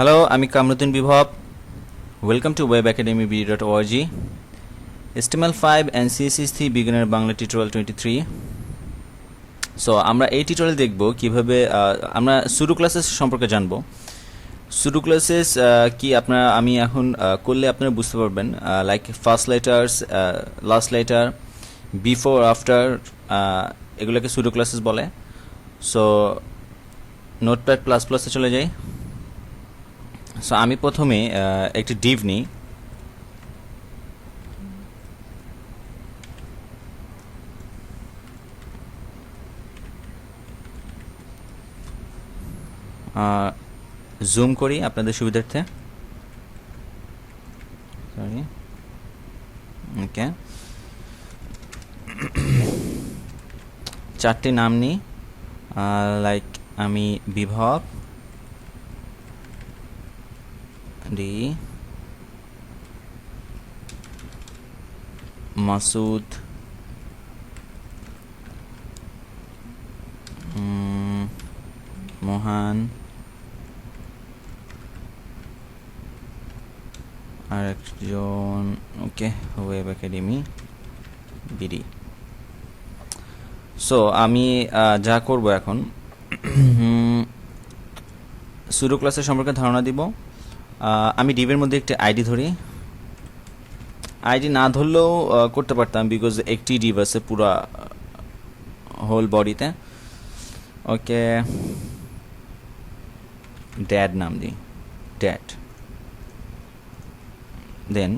Hello, আমি কামরুদ্দিন বিভব. Welcome to webacademyb.org. HTML5 and CSS3 beginner Bangla tutorial 23. So আমরা এই টিউটোরিয়াল দেখব কিভাবে আমরা সুডো ক্লাসেস সম্পর্কে জানব. সুডো ক্লাসেস কি আমি এখন করলে আপনারা বুঝতে পারবেন, like first letters, last letter, before, after, এগুলোকে সুডো ক্লাসেস বলে. সো নোটপ্যাড প্লাস প্লাসে চলে যাই. সো আমি প্রথমে একটি ডিভ নিই. জুম করি আপনাদের সুবিধার্থে. সরি, ওকে. চারটি নাম নিই, লাইক আমি বিভব, ডি, মাসুদ, মোহান, আরেকজন, ওকে, ওয়েব একাডেমি বিডি. সো আমি যা করব এখন, সুডো ক্লাসের সম্পর্কে ধারণা দিব. আমি ডিভের মধ্যে একটি আইডি ধরি. আইডি না ধরলেও করতে পারতাম, বিকজ একটি ডিভ আছে পুরা হোল বডিতে. ওকে, ড্যাড নাম দিই, ড্যাড. দেন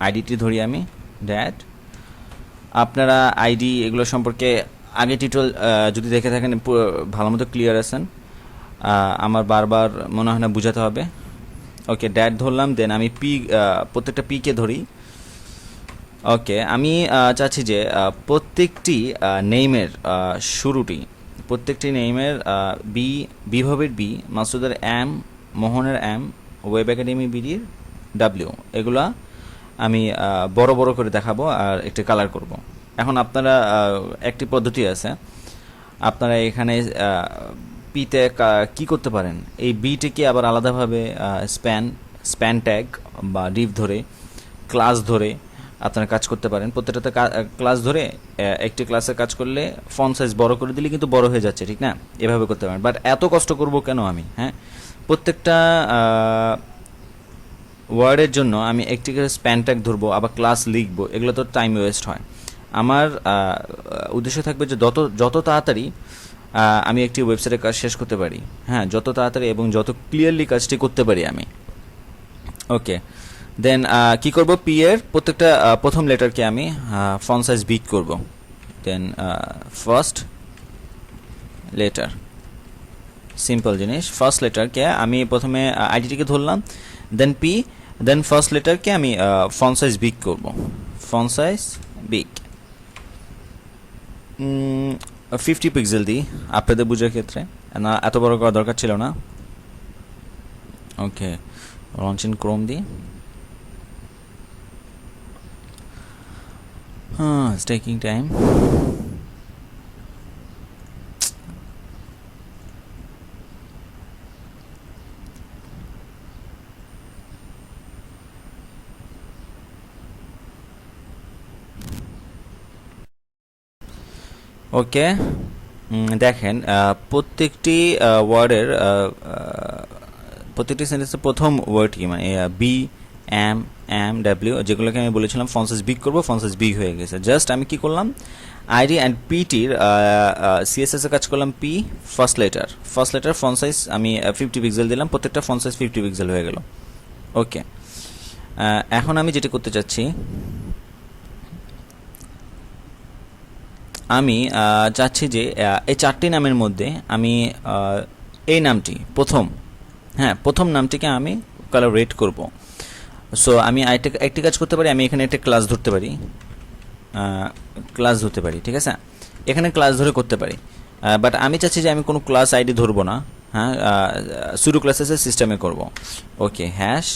আইডিটি ধরি আমি, ড্যাড. আপনারা আইডি এগুলো সম্পর্কে আগে টিউটোরিয়াল যদি দেখে থাকেন ভালো মতো ক্লিয়ার আছেন, আমার বারবার মনে হয় না বুঝাতে হবে. ওকে, ড্যাড ধরলাম. দেন আমি পি, প্রত্যেকটা পিকে ধরি. ওকে, আমি চাচ্ছি যে প্রত্যেকটি নেইমের শুরুটি, প্রত্যেকটি নেইমের বিভবের বি, মাসুদের এম, মোহনের এম, ওয়েব একাডেমি বিডির ডাব্লিউ, এগুলা আমি বড় বড় করে দেখাবো আর একটি কালার করব. এখন আপনারা একটি পদ্ধতি আছে, আপনারা এখানে পিতে কি করতে পারেন, এই বিটিকে আবার আলাদাভাবে স্প্যান ট্যাগ বা ডিভ ধরে, ক্লাস ধরে আপনারা কাজ করতে পারেন. প্রত্যেকটাতে ক্লাস ধরে একটি ক্লাসে কাজ করলে ফন্ট সাইজ বড় করে দিলে কিন্তু বড় হয়ে যাচ্ছে, ঠিক না? এভাবে করতে পারেন. বাট এত কষ্ট করব কেন আমি? হ্যাঁ, প্রত্যেকটা ওয়ার্ডের জন্য আমি একটি করে স্প্যান ট্যাগ ধরবো, আবার ক্লাস লিখবো, এগুলো তো টাইম ওয়েস্ট হয়. আমার উদ্দেশ্য থাকবে যে যত তাড়াতাড়ি আমি একটি ওয়েবসাইটের কাজ শেষ করতে পারি. হ্যাঁ, যত তাড়াতাড়ি এবং যত ক্লিয়ারলি কাজটি করতে পারি আমি. ওকে, দেন কি করব, পি এর প্রত্যেকটা প্রথম লেটারকে আমি ফন্ট সাইজ বিগ করব. দেন ফার্স্ট লেটার, সিম্পল জিনিস. ফার্স্ট লেটারকে আমি প্রথমে আইডিটিকে ধরলাম, দেন পি, দেন ফার্স্ট লেটারকে আমি ফন্ট সাইজ বিগ করব. ফন্ট সাইজ বিগ 50 পিক্সেল দিই আপনাদের বুঝার ক্ষেত্রে, না এত বড় করার দরকার ছিল না. ওকে, লঞ্চ ইন ক্রোম দিই. It's taking time. ওকে, দেখেন প্রত্যেকটি ওয়ার্ডের প্রত্যেকটি সেন্টেন্সের প্রথম ওয়ার্ড কি, মানে বি, এম, এম, ডাব্লিউ, যেগুলোকে আমি বলেছিলাম ফন্ট সাইজ বিগ করবো, ফন্ট সাইজ বিগ হয়ে গেছে. জাস্ট আমি কি করলাম, আইডি অ্যান্ড পিটির সিএসএস এ কাজ করলাম, P first letter font size আমি 50 পিক্সেল দিলাম, প্রত্যেকটা ফন্ট সাইজ 50 পিক্সেল হয়ে গেল. ওকে, এখন আমি যেটা করতে চাচ্ছি, আমি চাচ্ছি যে এই চারটি নামের মধ্যে আমি এই নামটি প্রথম নামটিকে আমি কালার রেড করব. সো আমি একটি কাজ করতে পারি, আমি এখানে একটা ক্লাস ধরতে পারি, ঠিক আছে? এখানে ক্লাস ধরে করতে পারি, বাট আমি চাচ্ছি যে আমি কোনো ক্লাস আইডি ধরবো না. হ্যাঁ, সুডো ক্লাসেসের সিস্টেমে করব. ওকে, হ্যাশ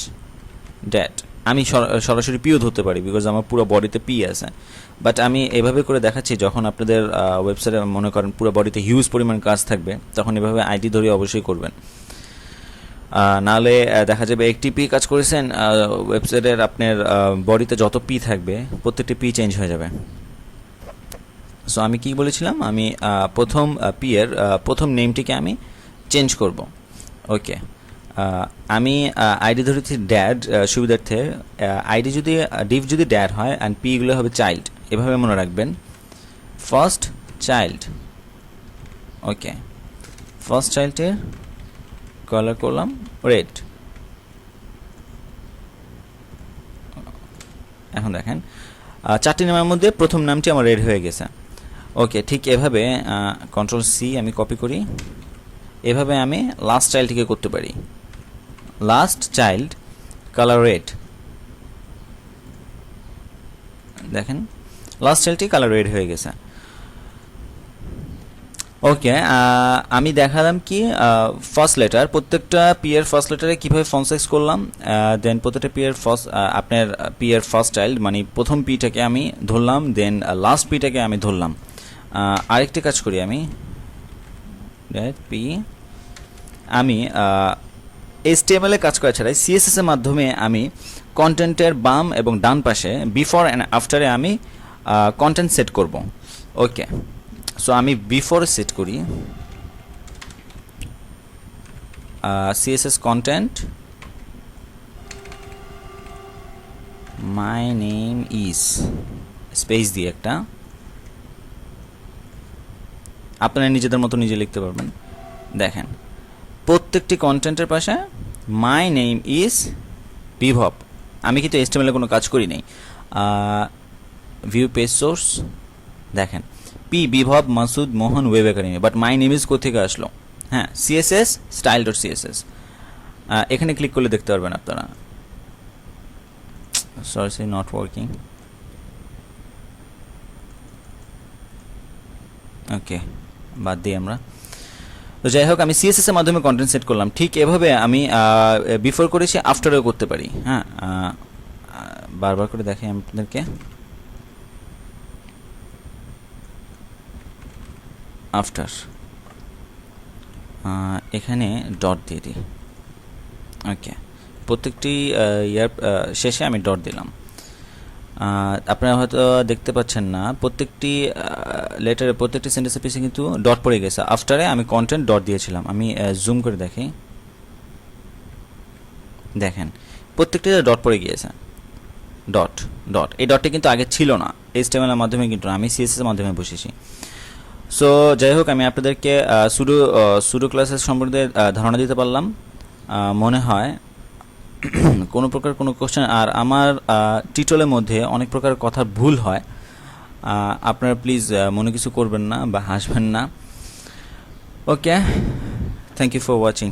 ড্যাট, আমি সরাসরি পিও ধরতে পারি, বিকজ আমার পুরো বডিতে পি আছে. বাট আমি এভাবে করে দেখাচ্ছি, যখন আপনাদের ওয়েবসাইটে মনে করেন পুরো বডিতে হিউজ পরিমাণ কাজ থাকবে, তখন এভাবে আইডি ধরে অবশ্যই করবেন. নাহলে দেখা যাবে একটি পি কাজ করেছেন, ওয়েবসাইটের আপনার বডিতে যত পি থাকবে প্রত্যেকটি পি চেঞ্জ হয়ে যাবে। সো আমি কি বলেছিলাম, আমি প্রথম পি এর প্রথম নেমটিকে আমি চেঞ্জ করব। ওকে, আমি আইডি ধরেছি ড্যাড সুবিধার্থে। আইডি যদি ডিফ যদি ড্যাড হয় অ্যান্ড পিগুলো হবে চাইল্ড, এভাবে মনে রাখবেন। ফার্স্ট চাইল্ড, ওকে, ফার্স্ট চাইল্ডের কালার করলাম রেড। এখন দেখেন 4টি নামের মধ্যে প্রথম নামটি আমার রেড হয়ে গেছে। ওকে, ঠিক এভাবে কন্ট্রোল সি আমি কপি করি, এভাবে আমি লাস্ট চাইল্ডটিকে করতে পারি। লাস্ট চাইল্ড কালার রেড, দেখেন লাস্ট চাইল্ডটি কালার রেড হয়ে গেছে। ওকে, আমি দেখালাম কি ফার্স্ট লেটার, প্রত্যেকটা পি এর ফার্স্ট লেটারে কীভাবে ফন্ট সাইজ করলাম, দেন প্রত্যেকটা পি এর ফার্স্ট আপনার পি এর ফার্স্ট চাইল্ড মানে প্রথম পিটাকে আমি ধরলাম, দেন লাস্ট পিটাকে আমি ধরলাম। আরেকটি কাজ করি আমি, পি আমি HTML এ কাজ করা ছাড়াই CSS এর মাধ্যমে আমি কন্টেন্টের বাম এবং ডান পাশে বিফোর অ্যান্ড আফটারে আমি কন্টেন্ট সেট করব। ওকে, সো আমি বিফোর সেট করি CSS content my name is space দিয়ে একটা, আপনারা নিজেদের মতো নিজে লিখতে পারবেন। দেখেন প্রত্যেকটি কন্টেন্টের পাশে মাই নেম ইজ বিভব। আমি কিন্তু HTML এ কোনো কাজ করি নাই। ভিউ পেজ সোর্স, দেখেন P Bibhab Masud Mohan web academy, but my name is কোথেকে আসলো? হ্যাঁ, CSS style.css, এখানে ক্লিক করলে দেখতে পারবেন আপনারা। Sorry, not working. ওকে, বাদ দিই আমরা। তো যাই হোক, আমি CSS এর মাধ্যমে কন্টেন্ট সেট করলাম। ঠিক এভাবে আমি বিফোর করেছি, আফটারেও করতে পারি। হ্যাঁ, বারবার করে দেখাই আপনাদেরকে। আফটার, এখানে ডট দিয়ে দিই। ওকে, প্রত্যেকটি ইয়ার শেষে আমি ডট দিলাম। আপনারা হয়তো দেখতে পাচ্ছেন না, প্রত্যেকটি লেটারে প্রত্যেকটি সেন্টেন্সের পিছনে কিন্তু ডট পড়ে গেছে। আফটারে আমি কন্টেন্ট ডট দিয়েছিলাম। আমি জুম করে দেখি, দেখেন প্রত্যেকটি ডট পড়ে গিয়েছে। ডট ডট, এই ডটটি কিন্তু আগে ছিল না, HTML এর মাধ্যমে কিন্তু আমি CSS এর মাধ্যমে বসেছি। সো যাই হোক, আমি আপনাদেরকে সুডো ক্লাসের সম্বন্ধে ধারণা দিতে পারলাম মনে হয়। কোনো প্রকার কোনো কোশ্চেন, আর আমার টিউটোরিয়ালের মধ্যে অনেক প্রকার কথার ভুল হয়, আপনারা প্লিজ মনে কিছু করবেন না বা হাসবেন না। ওকে, থ্যাংক ইউ ফর ওয়াচিং।